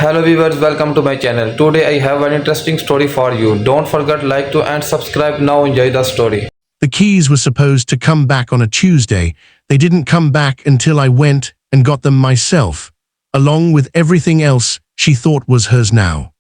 Hello viewers, welcome to my channel. Today I have an interesting story for you. Don't forget like to and subscribe now. Enjoy the story. The keys were supposed to come back on a Tuesday. They didn't come back until I went and got them myself, along with everything else she thought was hers now.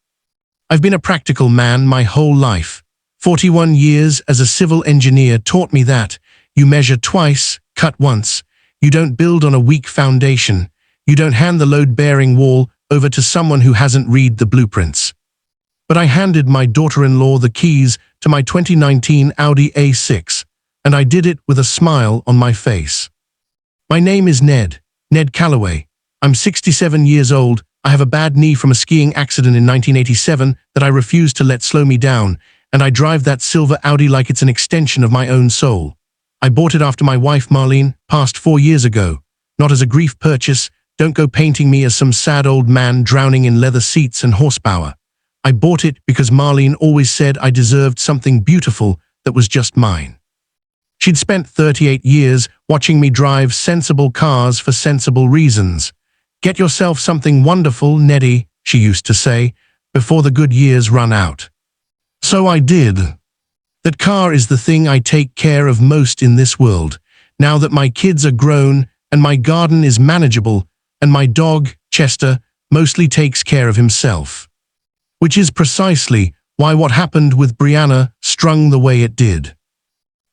I've been a practical man my whole life. 41 years as a civil engineer taught me that you measure twice, cut once. You don't build on a weak foundation. You don't hand the load-bearing wall over to someone who hasn't read the blueprints. But I handed my daughter-in-law the keys to my 2019 Audi A6, and I did it with a smile on my face. My name is Ned Calloway. I'm 67 years old. I have a bad knee from a skiing accident in 1987 that I refuse to let slow me down, and I drive that silver Audi like it's an extension of my own soul. I bought it after my wife Marlene passed 4 years ago, not as a grief purchase. Don't go painting me as some sad old man drowning in leather seats and horsepower. I bought it because Marlene always said I deserved something beautiful that was just mine. She'd spent 38 years watching me drive sensible cars for sensible reasons. Get yourself something wonderful, Neddy, she used to say, before the good years run out. So I did. That car is the thing I take care of most in this world, now that my kids are grown and my garden is manageable, and my dog, Chester, mostly takes care of himself. Which is precisely why what happened with Brianna strung the way it did.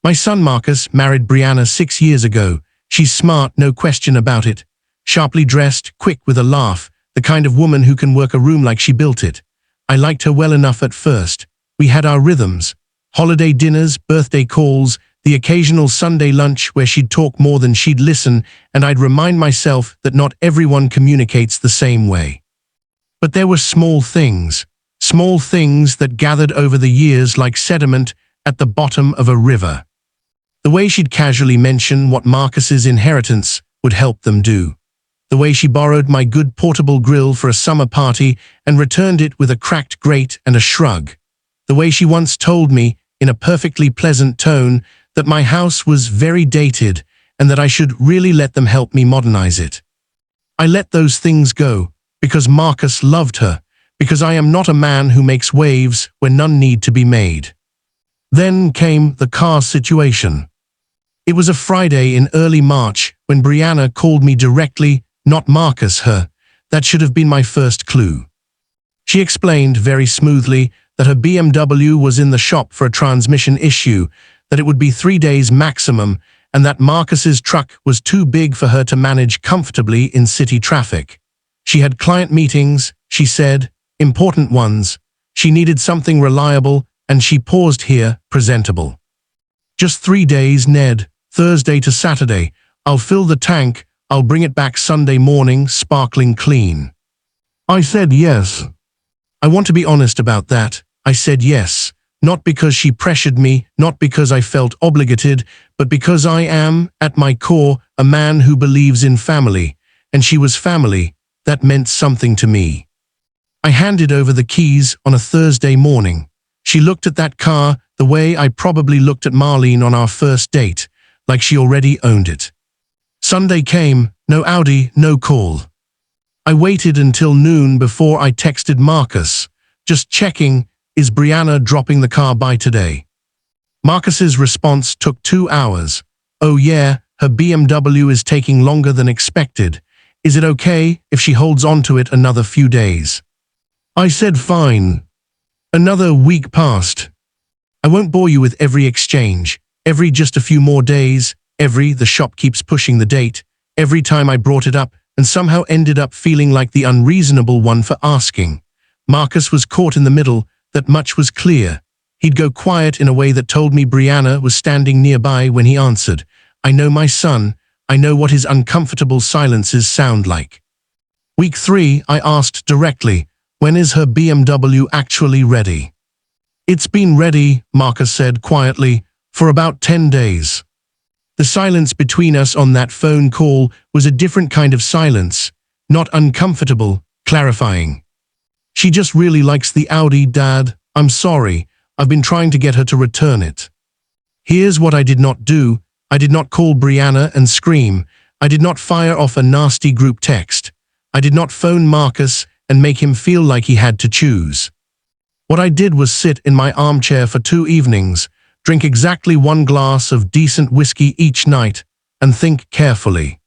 My son Marcus married Brianna 6 years ago. She's smart, no question about it. Sharply dressed, quick with a laugh, the kind of woman who can work a room like she built it. I liked her well enough at first. We had our rhythms. Holiday dinners, birthday calls, the occasional Sunday lunch where she'd talk more than she'd listen, and I'd remind myself that not everyone communicates the same way. But there were small things that gathered over the years like sediment at the bottom of a river. The way she'd casually mention what Marcus's inheritance would help them do. The way she borrowed my good portable grill for a summer party and returned it with a cracked grate and a shrug. The way she once told me, in a perfectly pleasant tone, that my house was very dated and that I should really let them help me modernize it. I let those things go because Marcus loved her, because I am not a man who makes waves where none need to be made. Then came the car situation. It was a Friday in early March when Brianna called me directly, not Marcus her. That should have been my first clue. She explained very smoothly that her BMW was in the shop for a transmission issue, that it would be 3 days maximum, and that Marcus's truck was too big for her to manage comfortably in city traffic. She had client meetings, she said, important ones. She needed something reliable, and she paused here, presentable. Just 3 days, Ned, Thursday to Saturday. I'll fill the tank, I'll bring it back Sunday morning, sparkling clean. I said yes. I want to be honest about that. I said yes. Not because she pressured me, not because I felt obligated, but because I am, at my core, a man who believes in family, and she was family. That meant something to me. I handed over the keys on a Thursday morning. She looked at that car the way I probably looked at Marlene on our first date, like she already owned it. Sunday came, no Audi, no call. I waited until noon before I texted Marcus, just checking, is Brianna dropping the car by today? Marcus's response took 2 hours. Oh yeah, her BMW is taking longer than expected. Is it okay if she holds on to it another few days? I said fine. Another week passed. I won't bore you with every exchange, every just a few more days, the shop keeps pushing the date, every time I brought it up and somehow ended up feeling like the unreasonable one for asking. Marcus was caught in the middle. That much was clear. He'd go quiet in a way that told me Brianna was standing nearby when he answered. I know my son. I know what his uncomfortable silences sound like. Week 3, I asked directly, when is her BMW actually ready? It's been ready, Marcus said quietly, for about 10 days. The silence between us on that phone call was a different kind of silence, not uncomfortable, clarifying. She just really likes the Audi, Dad. I'm sorry. I've been trying to get her to return it. Here's what I did not do. I did not call Brianna and scream. I did not fire off a nasty group text. I did not phone Marcus and make him feel like he had to choose. What I did was sit in my armchair for 2 evenings, drink exactly 1 glass of decent whiskey each night, and think carefully.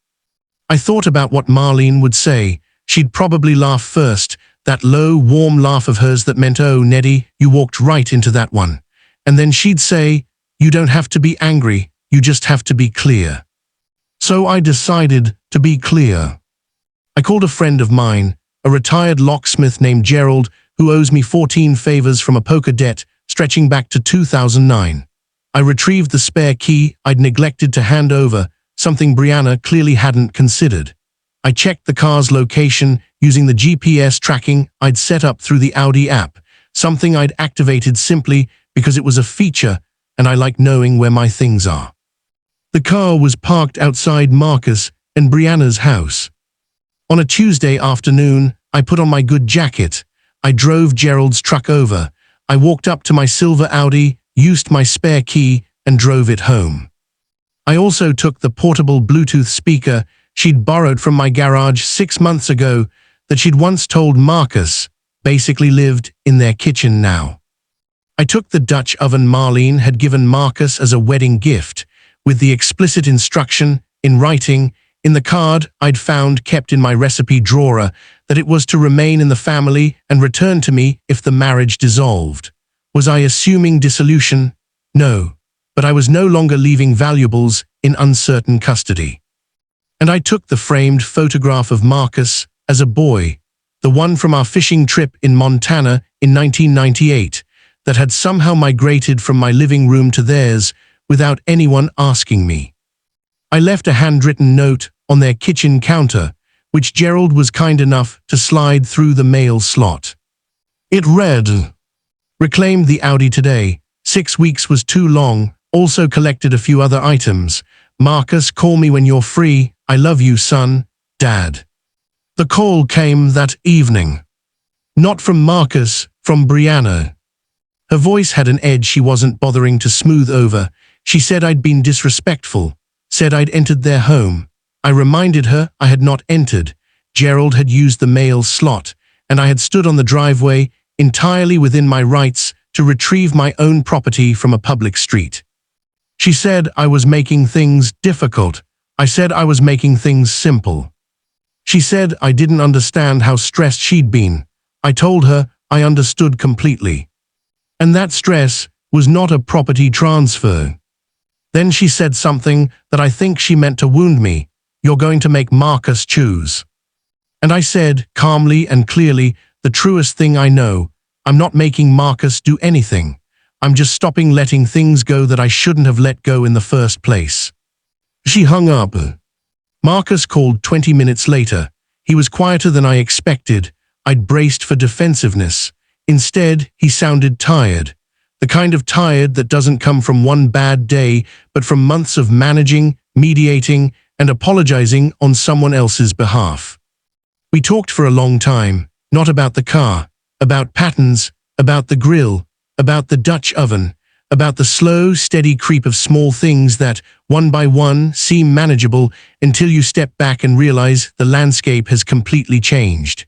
I thought about what Marlene would say. She'd probably laugh first, that low, warm laugh of hers that meant, "Oh, Neddy, you walked right into that one." And then she'd say, "You don't have to be angry, you just have to be clear." So I decided to be clear. I called a friend of mine, a retired locksmith named Gerald, who owes me 14 favors from a poker debt stretching back to 2009. I retrieved the spare key I'd neglected to hand over, something Brianna clearly hadn't considered. I checked the car's location using the GPS tracking I'd set up through the Audi app, something I'd activated simply because it was a feature and I like knowing where my things are. The car was parked outside Marcus and Brianna's house. On a Tuesday afternoon, I put on my good jacket. I drove Gerald's truck over. I walked up to my silver Audi, used my spare key, and drove it home. I also took the portable Bluetooth speaker she'd borrowed from my garage 6 months ago that she'd once told Marcus basically lived in their kitchen now. I took the Dutch oven Marlene had given Marcus as a wedding gift, with the explicit instruction, in writing, in the card I'd found kept in my recipe drawer, that it was to remain in the family and return to me if the marriage dissolved. Was I assuming dissolution? No, but I was no longer leaving valuables in uncertain custody. And I took the framed photograph of Marcus as a boy, the one from our fishing trip in Montana in 1998, that had somehow migrated from my living room to theirs without anyone asking me. I left a handwritten note on their kitchen counter, which Gerald was kind enough to slide through the mail slot. It read, "Reclaimed the Audi today. 6 weeks was too long. Also collected a few other items. Marcus, call me when you're free. I love you, son. Dad." The call came that evening. Not from Marcus, from Brianna. Her voice had an edge she wasn't bothering to smooth over. She said I'd been disrespectful, said I'd entered their home. I reminded her I had not entered. Gerald had used the mail slot, and I had stood on the driveway, entirely within my rights to retrieve my own property from a public street. She said I was making things difficult. I said I was making things simple. She said I didn't understand how stressed she'd been. I told her I understood completely. And that stress was not a property transfer. Then she said something that I think she meant to wound me. "You're going to make Marcus choose." And I said, calmly and clearly, the truest thing I know. I'm not making Marcus do anything. I'm just stopping letting things go that I shouldn't have let go in the first place. She hung up. Marcus called 20 minutes later. He was quieter than I expected. I'd braced for defensiveness. Instead, he sounded tired. The kind of tired that doesn't come from one bad day, but from months of managing, mediating, and apologizing on someone else's behalf. We talked for a long time, not about the car, about patterns, about the grill, about the Dutch oven, about the slow, steady creep of small things that, one by one, seem manageable until you step back and realize the landscape has completely changed.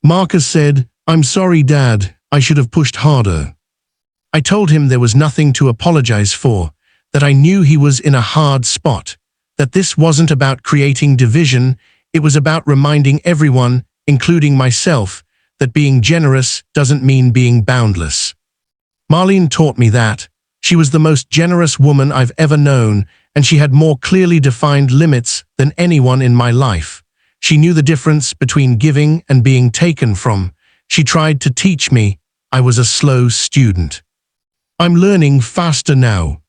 Marcus said, "I'm sorry, Dad, I should have pushed harder." I told him there was nothing to apologize for, that I knew he was in a hard spot, that this wasn't about creating division, it was about reminding everyone, including myself, that being generous doesn't mean being boundless. Marlene taught me that. She was the most generous woman I've ever known, and she had more clearly defined limits than anyone in my life. She knew the difference between giving and being taken from. She tried to teach me. I was a slow student. I'm learning faster now.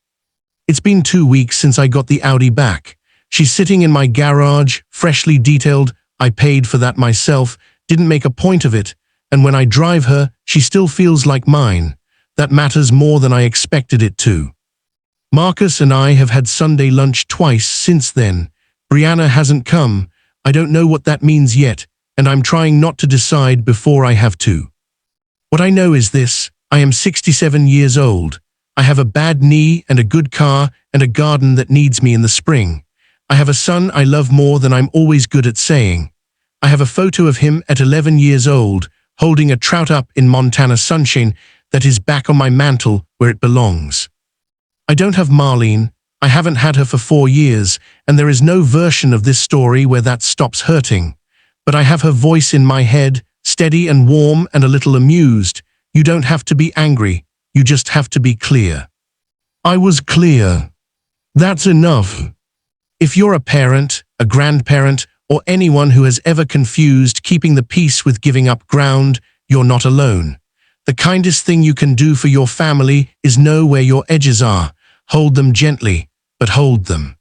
It's been 2 weeks since I got the Audi back. She's sitting in my garage, freshly detailed. I paid for that myself, didn't make a point of it, and when I drive her, she still feels like mine. That matters more than I expected it to. Marcus and I have had Sunday lunch twice since then. Brianna hasn't come. I don't know what that means yet, and I'm trying not to decide before I have to. What I know is this: I am 67 years old. I have a bad knee and a good car and a garden that needs me in the spring. I have a son I love more than I'm always good at saying. I have a photo of him at 11 years old, holding a trout up in Montana sunshine that is back on my mantle where it belongs. I don't have Marlene. I haven't had her for 4 years, and there is no version of this story where that stops hurting. But I have her voice in my head, steady and warm and a little amused. You don't have to be angry. You just have to be clear. I was clear. That's enough. If you're a parent, a grandparent, or anyone who has ever confused keeping the peace with giving up ground, you're not alone. The kindest thing you can do for your family is know where your edges are. Hold them gently, but hold them.